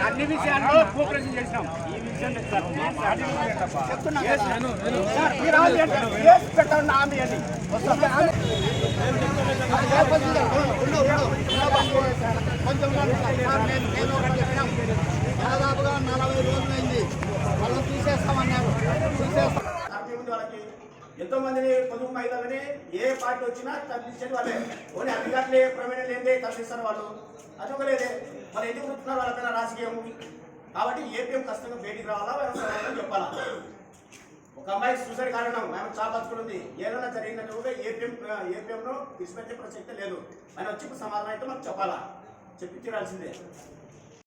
అన్ని విషయాల్లో కోఆపరేషన్ చేసినాం. ఈ విషయం పెట్టండి హామీ అని దాదాపుగా 40 రోజులైంది. వాళ్ళు తీసేస్తామన్నారు. వాళ్ళకి ఎంతో మందిని పొదుపు మహిళలని ఏ పార్టీ వచ్చినా తరలించేది వాళ్ళే. ఓన్లీ అధికారులే ప్రమేయం లేదే తరలిస్తారు వాళ్ళు. అది ఒక లేదే మరి ఎందుకు వస్తున్నారు వాళ్ళకైనా రాజకీయం. కాబట్టి ఏపీఎం ఖచ్చితంగా బయటికి రావాలా వ్యవసాయం చెప్పాలా. ఒక అమ్మాయికి సూసైడ్ కారణం ఆమె చాలా బతుకులుంది. ఏదైనా జరిగిందంటే కూడా ఏపీఎంలో విడిచిపెట్టే ప్రసక్తే లేదు. ఆయన వచ్చి సమాధానం అయితే మాకు చెప్పాలా, చెప్పి తీరాల్సిందే.